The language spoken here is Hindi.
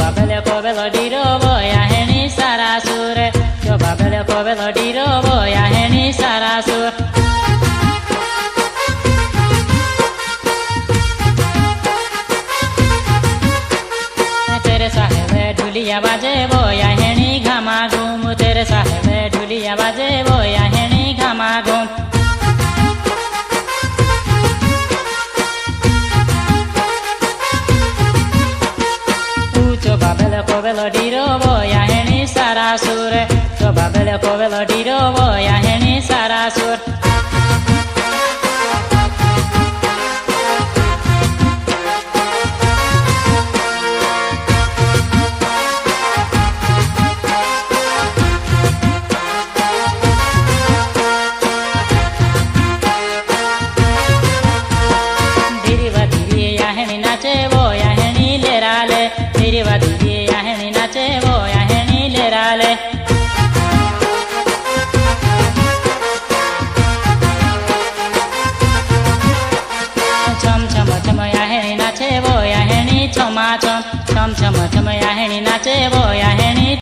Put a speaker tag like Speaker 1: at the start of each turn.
Speaker 1: babele kobelo diro boya heni sarasur cho babele kobelo diro boya heni sarasur तेरे साहेबे ढुलिया बाजे बोया हेणी घामा घूम तेरे साहेबे ढुलिया बाजे बोया हेणी घामा घूम ऊंचो बाबेले कोबेलो डीरो बोया हेणी सारासुर चो बाबेले कोबेलो डीरो बोया हेणी सारासुर नाचे वो याहनी लेराले तेरी वादी याहनी नाचे वो याहनी लेराले छम छम छम याहनी नाचे वो याहनी छमा छम छम छम छम याहनी नाचे वो